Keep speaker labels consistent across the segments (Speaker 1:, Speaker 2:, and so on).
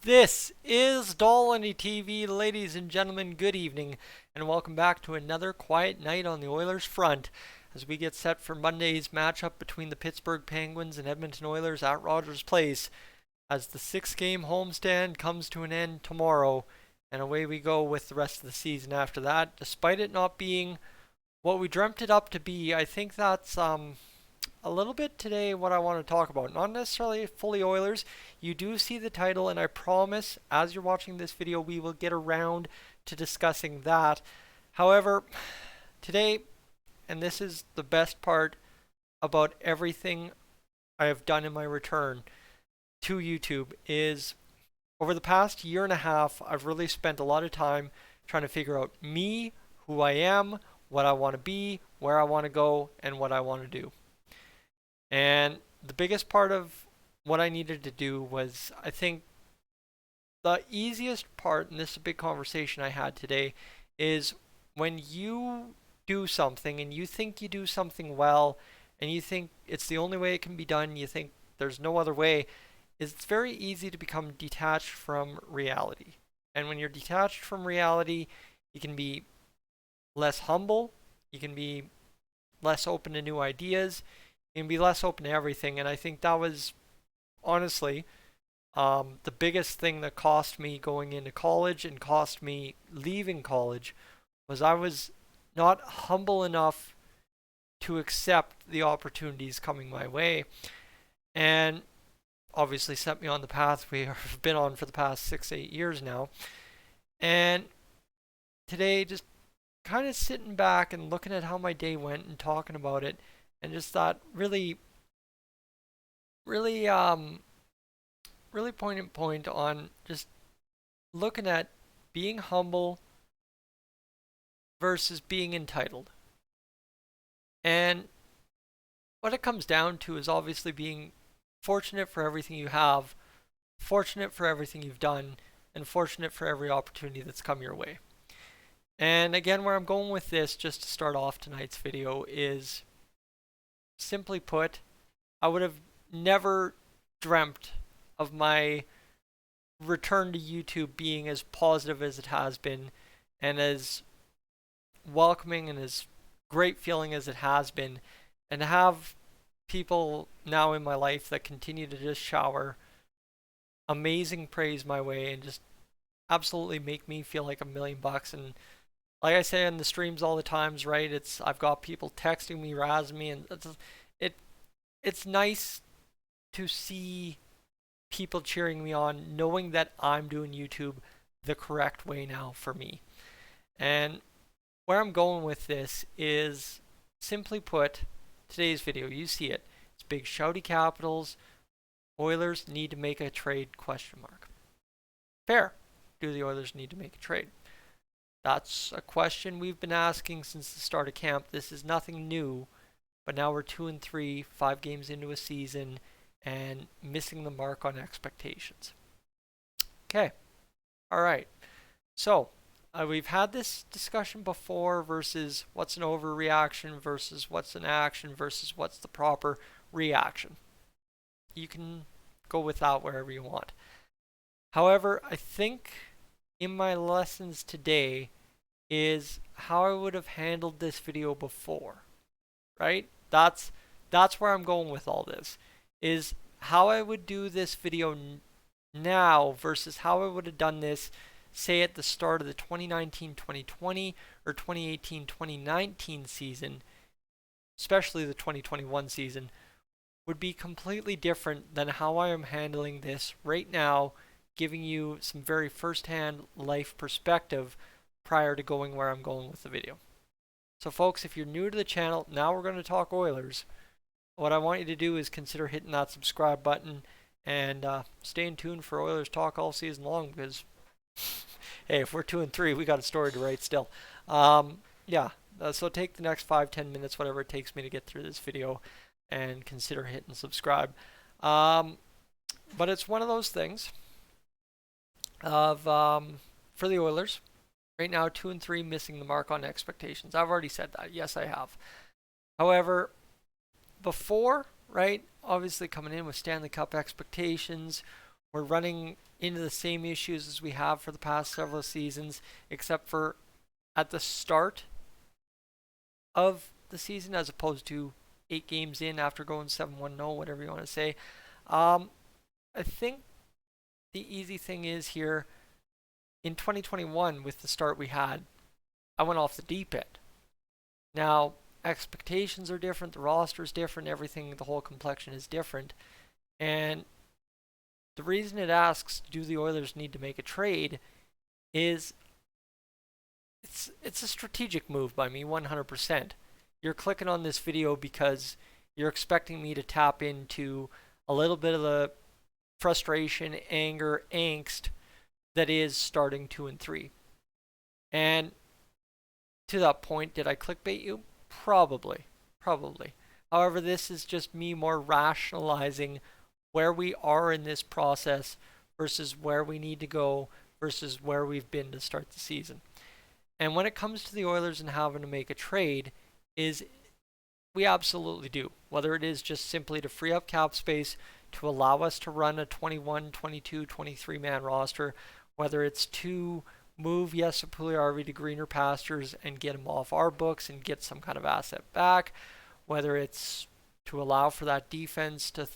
Speaker 1: This is Dolynny TV, ladies and gentlemen. Good evening, and welcome back to another quiet night on the Oilers front as we get set for Monday's matchup between the Pittsburgh Penguins and Edmonton Oilers at Rogers Place as the six-game homestand comes to an end tomorrow, and away we go with the rest of the season after that. Despite it not being what we dreamt it up to be, I think that's a little bit today what I want to talk about. Not necessarily fully Oilers. You do see the title, and I promise, as you're watching this video, we will get around to discussing that. However, today, and this is the best part about everything I have done in my return to YouTube, is over the past year and a half, I've really spent a lot of time trying to figure out me, who I am, what I want to be, where I want to go, and what I want to do. And the biggest part of what I needed to do was, I think, the easiest part, and this is a big conversation I had today, is when you do something and you think you do something well and you think it's the only way it can be done, you think there's no other way, it's very easy to become detached from reality. And when you're detached from reality, you can be less humble, you can be less open to new ideas, you can be less open to everything. And I think that was honestly the biggest thing that cost me going into college and cost me leaving college was I was not humble enough to accept the opportunities coming my way, and obviously set me on the path we have been on for the past 6-8 years now. And today, just kind of sitting back and looking at how my day went and talking about it, and just thought really really point on just looking at being humble versus being entitled. And what it comes down to is obviously being fortunate for everything you have, fortunate for everything you've done, and fortunate for every opportunity that's come your way. And again, where I'm going with this, just to start off tonight's video, is simply put, I would have never dreamt of my return to YouTube being as positive as it has been and as welcoming and as great feeling as it has been, and to have people now in my life that continue to just shower amazing praise my way and just absolutely make me feel like $1,000,000. And like I say in the streams all the times, right? I've got people texting me, razzing me, and it's nice to see people cheering me on, knowing that I'm doing YouTube the correct way now for me. And where I'm going with this is, simply put, today's video, you see it. It's big shouty capitals. Oilers need to make a trade, question mark. Fair. Do the Oilers need to make a trade? That's a question we've been asking since the start of camp. This is nothing new, but now we're 2-3, 5 games into a season, and missing the mark on expectations. Okay. All right. So, we've had this discussion before versus what's an overreaction versus what's an action versus what's the proper reaction. You can go with that wherever you want. However, I think in my lessons today is how I would have handled this video before, right? That's where I'm going with all this, is how I would do this video now versus how I would have done this, say, at the start of the 2019-2020 or 2018-2019 season, especially the 2021 season, would be completely different than how I am handling this right now, giving you some very first-hand life perspective prior to going where I'm going with the video. So folks, if you're new to the channel, now we're going to talk Oilers. What I want you to do is consider hitting that subscribe button and staying tuned for Oilers talk all season long, because hey, if we're 2-3, we got a story to write still. So take the next 5-10 minutes, whatever it takes me to get through this video, and consider hitting subscribe. But it's one of those things of for the Oilers right now, 2-3, missing the mark on expectations. I've already said that. Yes, I have. However, before, right, obviously coming in with Stanley Cup expectations, We're running into the same issues as we have for the past several seasons, except for at the start of the season as opposed to 8 games in after going 7-1-0, whatever you want to say. I think the easy thing is here in 2021 with the start we had, I went off the deep end. Now, expectations are different, the roster is different, everything, the whole complexion is different. And the reason it asks, do the Oilers need to make a trade, is it's a strategic move by me, 100%. You're clicking on this video because you're expecting me to tap into a little bit of the frustration, anger, angst that is starting 2 and 3. And to that point, did I clickbait you? Probably. However, this is just me more rationalizing where we are in this process versus where we need to go versus where we've been to start the season. And when it comes to the Oilers and having to make a trade, is we absolutely do. Whether it is just simply to free up cap space to allow us to run a 21, 22, 23 man roster, whether it's to move Jesse Puljujarvi to greener pastures and get him off our books and get some kind of asset back, whether it's to allow for that defense to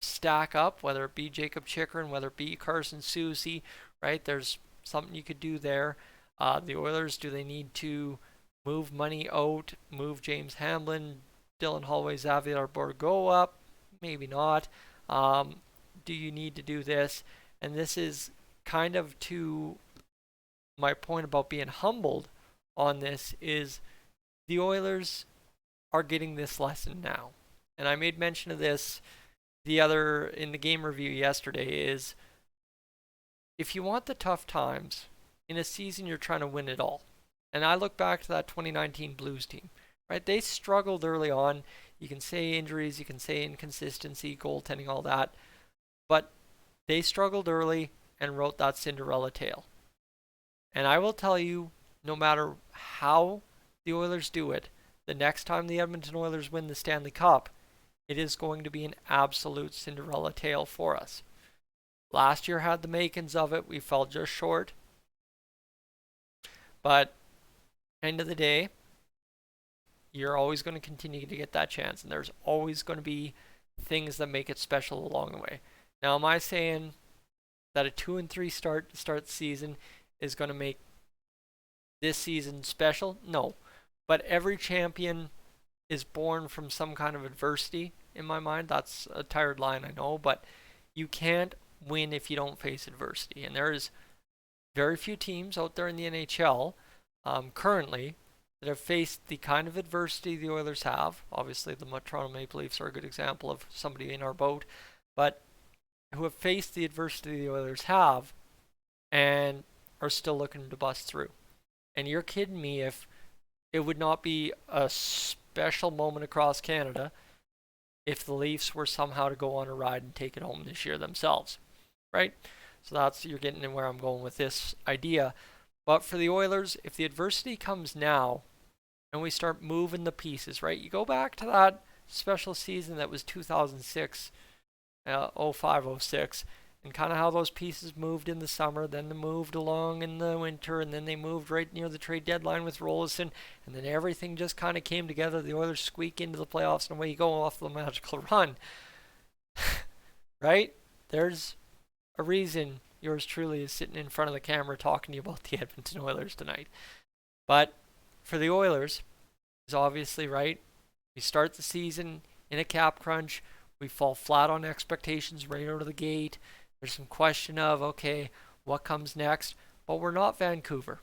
Speaker 1: stack up, whether it be Jacob Chychrun, whether it be Carson Soucy, right? There's something you could do there. The Oilers, do they need to move money out, move James Hamblin, Dylan Holloway, Xavier Bourgault up? Maybe not. Do you need to do this? And this is kind of to my point about being humbled on this, is the Oilers are getting this lesson now. And I made mention of this in the game review yesterday, is if you want the tough times in a season, you're trying to win it all. And I look back to that 2019 Blues team, right? They struggled early on. You can say injuries, you can say inconsistency, goaltending, all that. But they struggled early and wrote that Cinderella tale. And I will tell you, no matter how the Oilers do it, the next time the Edmonton Oilers win the Stanley Cup, it is going to be an absolute Cinderella tale for us. Last year had the makings of it. We fell just short. But end of the day, you're always going to continue to get that chance. And there's always going to be things that make it special along the way. Now, am I saying that a 2 and 3 start to start the season is going to make this season special? No. But every champion is born from some kind of adversity in my mind. That's a tired line, I know, but you can't win if you don't face adversity. And there's very few teams out there in the NHL currently that have faced the kind of adversity the Oilers have. Obviously, the Toronto Maple Leafs are a good example of somebody in our boat, but who have faced the adversity the Oilers have and are still looking to bust through. And you're kidding me if it would not be a special moment across Canada if the Leafs were somehow to go on a ride and take it home this year themselves, right? So you're getting in where I'm going with this idea. But for the Oilers, if the adversity comes now and we start moving the pieces, right? You go back to that special season that was 2006, 05, 06, and kind of how those pieces moved in the summer, then they moved along in the winter, and then they moved right near the trade deadline with Rolison, and then everything just kind of came together. The Oilers squeak into the playoffs, and away you go off the magical run. Right? There's a reason yours truly is sitting in front of the camera talking to you about the Edmonton Oilers tonight. But for the Oilers, is obviously right. We start the season in a cap crunch. We fall flat on expectations right out of the gate. There's some question of, okay, what comes next? But we're not Vancouver.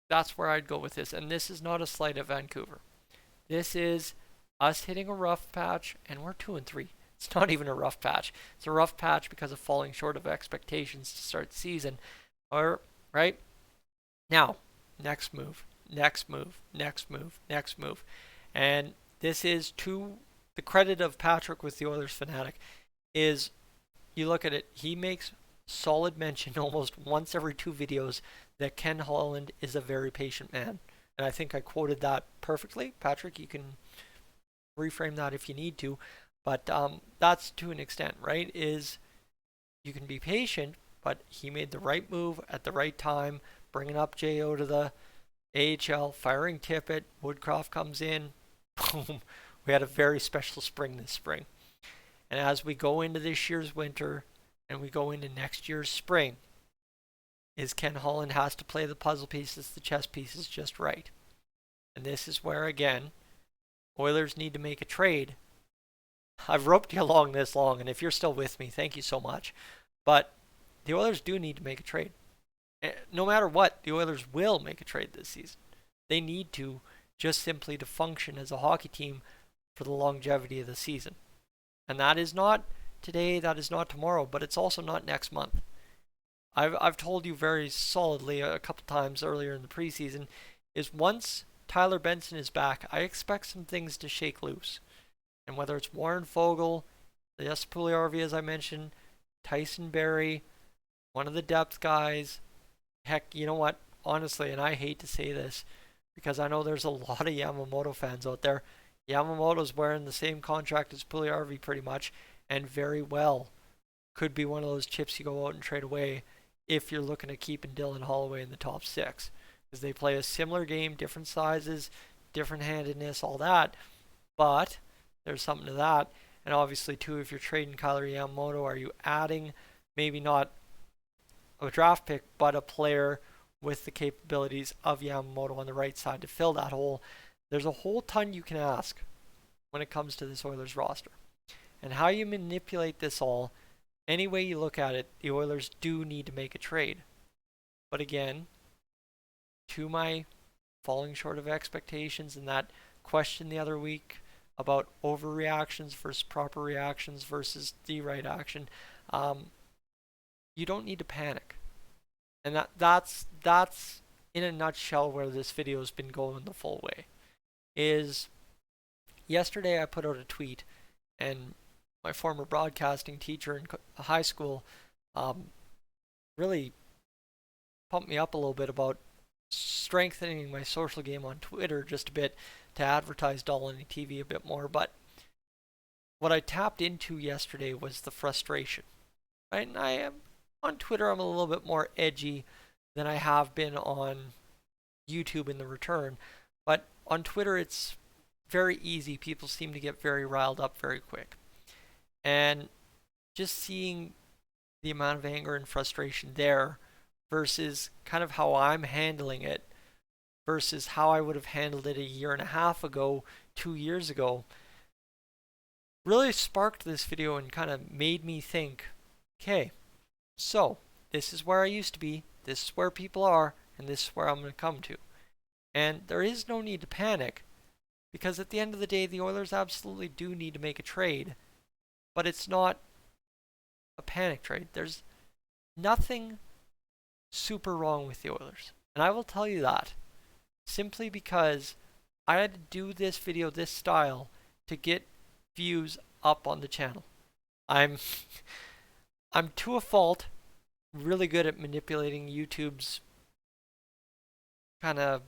Speaker 1: That's where I'd go with this. And this is not a slight at Vancouver. This is us hitting a rough patch, and we're 2 and 3. It's not even a rough patch. It's a rough patch because of falling short of expectations to start the season. Right? Now, next move. And this is to the credit of Patrick with the Oilers Fanatic, is you look at it, he makes solid mention almost once every 2 videos that Ken Holland is a very patient man. And I think I quoted that perfectly. Patrick, you can reframe that if you need to. But that's to an extent, right? Is You can be patient, but he made the right move at the right time, bringing up Jo to the AHL, firing Tippett. Woodcroft comes in. Boom. We had a very special spring this spring. And as we go into this year's winter and we go into next year's spring, is Ken Holland has to play the puzzle pieces, the chess pieces just right. And this is where, again, Oilers need to make a trade. I've roped you along this long, and if you're still with me, thank you so much. But the Oilers do need to make a trade. No matter what, the Oilers will make a trade this season. They need to, just simply to function as a hockey team for the longevity of the season. And that is not today, that is not tomorrow, but it's also not next month. I've told you very solidly a couple times earlier in the preseason, is once Tyler Benson is back, I expect some things to shake loose. And whether it's Warren Foegele, yes, Puljujarvi, as I mentioned, Tyson Barrie, one of the depth guys, heck, you know what? Honestly, and I hate to say this, because I know there's a lot of Yamamoto fans out there. Yamamoto's wearing the same contract as Puljujarvi pretty much, and very well could be one of those chips you go out and trade away if you're looking at keeping Dylan Holloway in the top six. Because they play a similar game, different sizes, different handedness, all that. But there's something to that. And obviously, too, if you're trading Kailer Yamamoto, are you adding maybe not a draft pick, but a player with the capabilities of Yamamoto on the right side to fill that hole? There's a whole ton you can ask when it comes to this Oilers roster. And how you manipulate this all, any way you look at it, the Oilers do need to make a trade. But again, to my falling short of expectations and that question the other week about overreactions versus proper reactions versus the right action, you don't need to panic. And that's in a nutshell where this video has been going the full way. Is yesterday I put out a tweet, and my former broadcasting teacher in high school really pumped me up a little bit about strengthening my social game on Twitter just a bit to advertise Dolynny TV a bit more. But what I tapped into yesterday was the frustration. Right? And I am on Twitter, I'm a little bit more edgy than I have been on YouTube in the return. But on Twitter, it's very easy. People seem to get very riled up very quick. And just seeing the amount of anger and frustration there versus kind of how I'm handling it versus how I would have handled it a year and a half ago, 2 years ago, really sparked this video and kind of made me think, okay, so this is where I used to be, this is where people are, and this is where I'm going to come to. And there is no need to panic, because at the end of the day, the Oilers absolutely do need to make a trade, but it's not a panic trade. There's nothing super wrong with the Oilers. And I will tell you that simply because I had to do this video this style to get views up on the channel. I'm to a fault really good at manipulating YouTube's kind of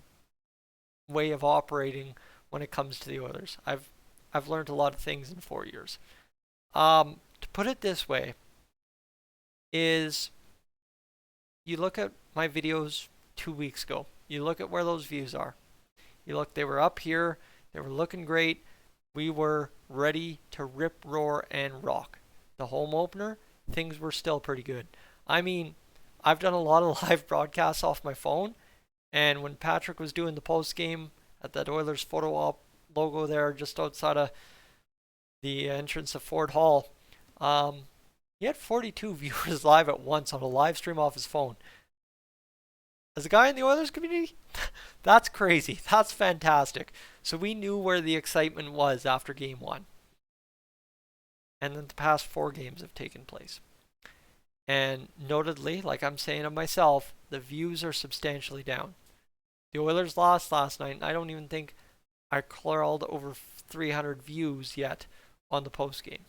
Speaker 1: way of operating when it comes to the Oilers. I've learned a lot of things in 4 years. To put it this way, is you look at my videos 2 weeks ago. You look at where those views are. You look, they were up here. They were looking great. We were ready to rip, roar, and rock. The home opener, things were still pretty good. I mean, I've done a lot of live broadcasts off my phone, and when Patrick was doing the post game at that Oilers photo op logo there just outside of the entrance of Ford Hall, he had 42 viewers live at once on a live stream off his phone. As a guy in the Oilers community, that's crazy. That's fantastic. So we knew where the excitement was after game 1. And then the past 4 games have taken place. And notedly, like I'm saying of myself, the views are substantially down. The Oilers lost last night, and I don't even think I crawled over 300 views yet on the post game.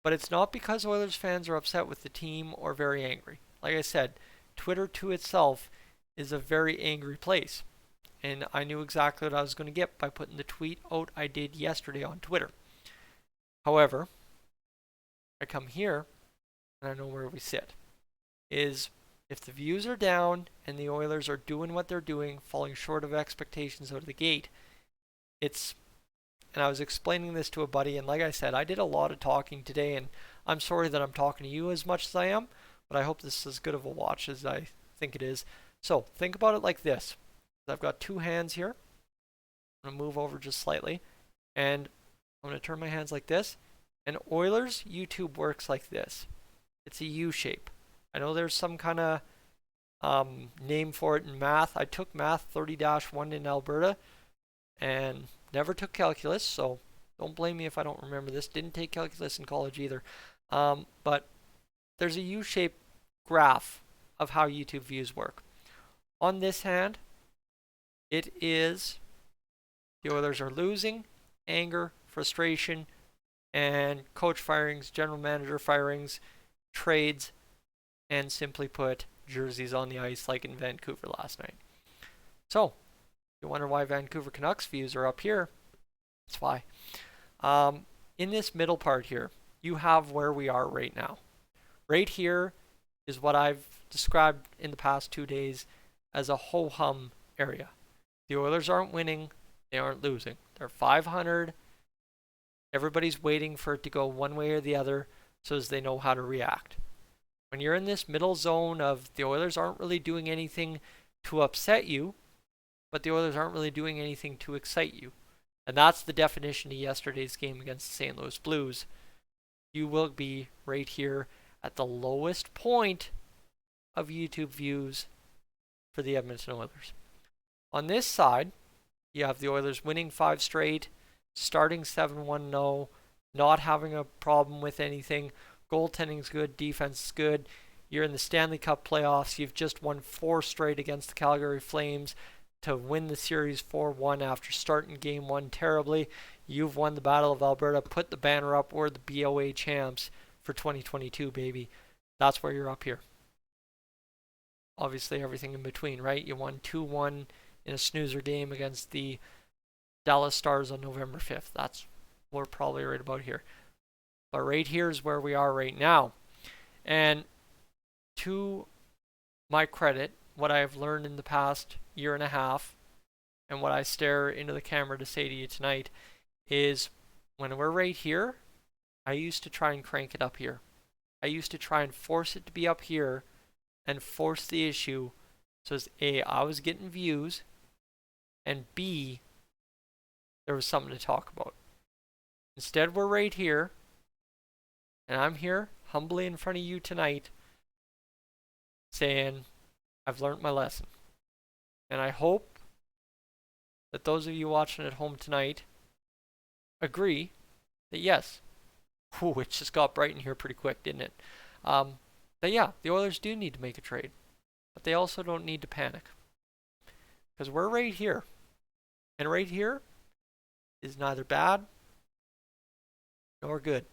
Speaker 1: But it's not because Oilers fans are upset with the team or very angry. Like I said, Twitter to itself is a very angry place. And I knew exactly what I was going to get by putting the tweet out I did yesterday on Twitter. However, I come here and I know where we sit, is if the views are down and the Oilers are doing what they're doing, falling short of expectations out of the gate, and I was explaining this to a buddy, and like I said, I did a lot of talking today, and I'm sorry that I'm talking to you as much as I am, but I hope this is as good of a watch as I think it is. So think about it like this. I've got two hands here. I'm going to move over just slightly, and I'm going to turn my hands like this, and Oilers YouTube works like this. It's a U shape. I know there's some kind of name for it in math. I took math 30-1 in Alberta and never took calculus, so don't blame me if I don't remember this. Didn't take calculus in college either. But there's a U-shaped graph of how YouTube views work. On this hand, it is the Oilers are losing, anger, frustration, and coach firings, general manager firings, trades, and simply put, jerseys on the ice like in Vancouver last night. So, you wonder why Vancouver Canucks views are up here. That's why. In this middle part here, you have where we are right now. Right here is what I've described in the past 2 days as a ho hum area. The Oilers aren't winning, they aren't losing. They're 500. Everybody's waiting for it to go one way or the other so as they know how to react. When you're in this middle zone of the Oilers aren't really doing anything to upset you, but the Oilers aren't really doing anything to excite you. And that's the definition of yesterday's game against the St. Louis Blues. You will be right here at the lowest point of YouTube views for the Edmonton Oilers. On this side, you have the Oilers winning 5 straight, starting 7-1-0, not having a problem with anything. Goaltending's good, defense is good. You're in the Stanley Cup playoffs. You've just won 4 straight against the Calgary Flames to win the series 4-1 after starting game 1 terribly. You've won the Battle of Alberta, put the banner up. We're the BOA champs for 2022, baby. That's where you're up here. Obviously, everything in between, right? You won 2-1 in a snoozer game against the Dallas Stars on November 5th. That's we're probably right about here. But right here is where we are right now. And to my credit, what I have learned in the past year and a half, and what I stare into the camera to say to you tonight, is when we're right here, I used to try and crank it up here. I used to try and force it to be up here and force the issue so as A, I was getting views, and B, there was something to talk about. Instead, we're right here, and I'm here humbly in front of you tonight saying, I've learned my lesson. And I hope that those of you watching at home tonight agree that yes, it just got bright in here pretty quick, didn't it? That yeah, the Oilers do need to make a trade, but they also don't need to panic. Because we're right here. And right here is neither bad nor good.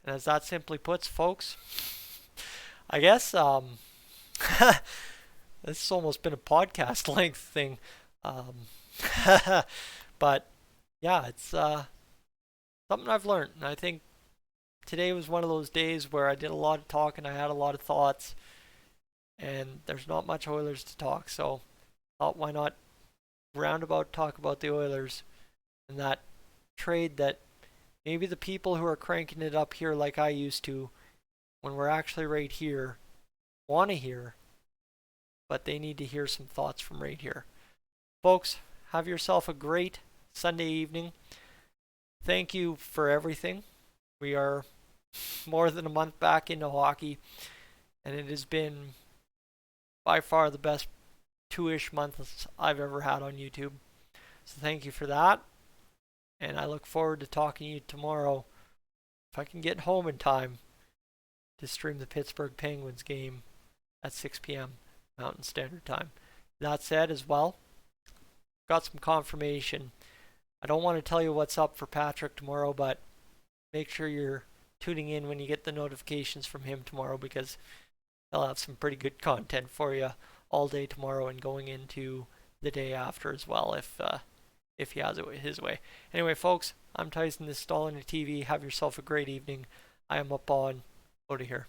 Speaker 1: And as that simply puts, folks, I guess this has almost been a podcast length thing. But yeah, it's something I've learned. And I think today was one of those days where I did a lot of talking, I had a lot of thoughts, and there's not much Oilers to talk. So I thought, why not roundabout talk about the Oilers and that trade that maybe the people who are cranking it up here like I used to, when we're actually right here, want to hear, but they need to hear some thoughts from right here. Folks, have yourself a great Sunday evening. Thank you for everything. We are more than a month back into hockey, and it has been by far the best 2-ish months I've ever had on YouTube. So thank you for that. And I look forward to talking to you tomorrow, if I can get home in time, to stream the Pittsburgh Penguins game at 6 p.m. Mountain Standard Time. That said, as well, got some confirmation. I don't want to tell you what's up for Patrick tomorrow, but make sure you're tuning in when you get the notifications from him tomorrow, because he'll have some pretty good content for you all day tomorrow and going into the day after as well, if he has it his way. Anyway, folks, I'm Tyson. This is Dolynny TV. Have yourself a great evening. I am up on Out of here.